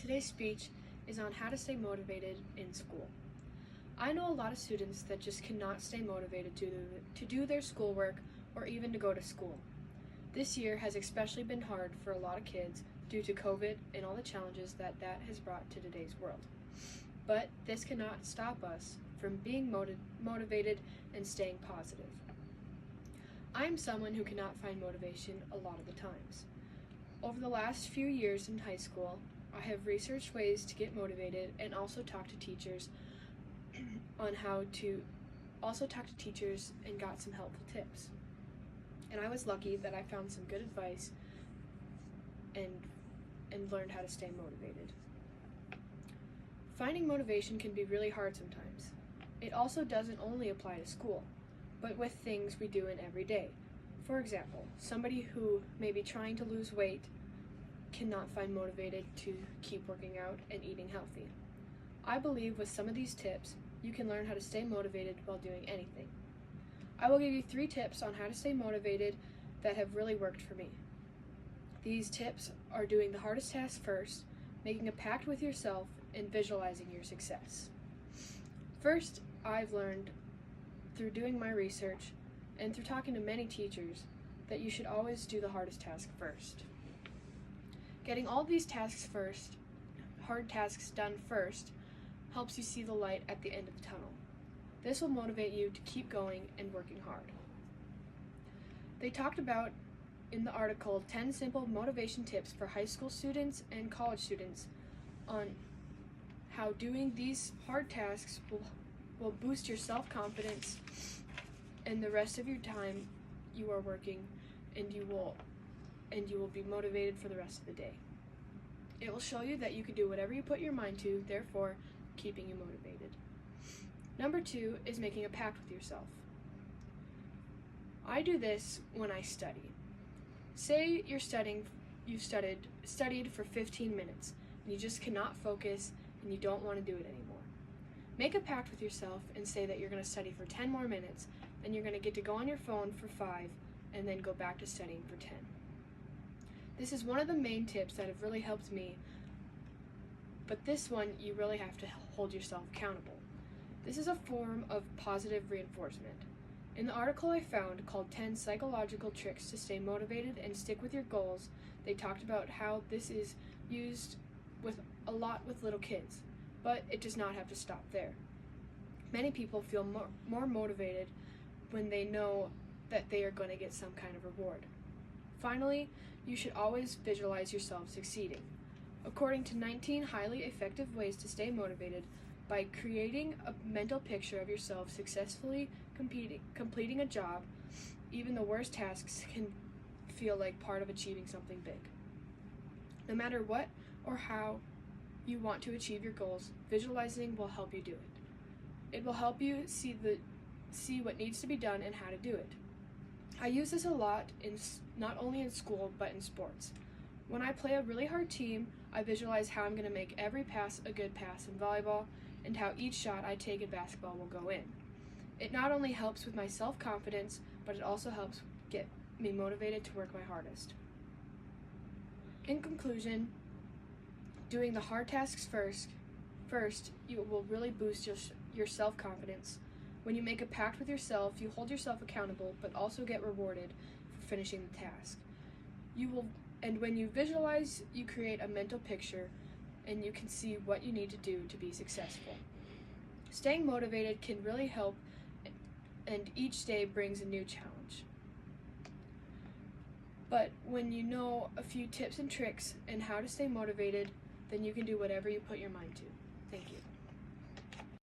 Today's speech is on how to stay motivated in school. I know a lot of students that just cannot stay motivated to do their schoolwork or even to go to school. This year has especially been hard for a lot of kids due to COVID and all the challenges that has brought to today's world. But this cannot stop us from being motivated and staying positive. I am someone who cannot find motivation a lot of the times. Over the last few years in high school, I have researched ways to get motivated and also talked to teachers and got some helpful tips. And I was lucky that I found some good advice and learned how to stay motivated. Finding motivation can be really hard sometimes. It also doesn't only apply to school, but with things we do in every day. For example, somebody who may be trying to lose weight cannot find motivated to keep working out and eating healthy. I believe with some of these tips, you can learn how to stay motivated while doing anything. I will give you 3 tips on how to stay motivated that have really worked for me. These tips are doing the hardest task first, making a pact with yourself, and visualizing your success. First, I've learned through doing my research and through talking to many teachers that you should always do the hardest task first. Getting all these hard tasks done first, helps you see the light at the end of the tunnel. This will motivate you to keep going and working hard. They talked about in the article 10 simple motivation tips for high school students and college students on how doing these hard tasks will boost your self-confidence and the rest of your time you are working, and you will be motivated for the rest of the day. It will show you that you can do whatever you put your mind to, therefore keeping you motivated. Number 2 is making a pact with yourself. I do this when I study. Say you've studied for 15 minutes and you just cannot focus and you don't want to do it anymore. Make a pact with yourself and say that you're going to study for 10 more minutes, then you're going to get to go on your phone for 5 and then go back to studying for 10. This is one of the main tips that have really helped me, but this one you really have to hold yourself accountable. This is a form of positive reinforcement. In the article I found called 10 Psychological Tricks to Stay Motivated and Stick with Your Goals, they talked about how this is used a lot with little kids, but it does not have to stop there. Many people feel more motivated when they know that they are going to get some kind of reward. Finally, you should always visualize yourself succeeding. According to 19 highly effective ways to stay motivated, by creating a mental picture of yourself successfully completing a job, even the worst tasks can feel like part of achieving something big. No matter what or how you want to achieve your goals, visualizing will help you do it. It will help you see what needs to be done and how to do it. I use this a lot not only in school but in sports. When I play a really hard team, I visualize how I'm going to make every pass a good pass in volleyball and how each shot I take in basketball will go in. It not only helps with my self-confidence, but it also helps get me motivated to work my hardest. In conclusion, doing the hard tasks first, you will really boost your self-confidence. When you make a pact with yourself, you hold yourself accountable, but also get rewarded for finishing the task. And when you visualize, you create a mental picture, and you can see what you need to do to be successful. Staying motivated can really help, and each day brings a new challenge. But when you know a few tips and tricks and how to stay motivated, then you can do whatever you put your mind to. Thank you.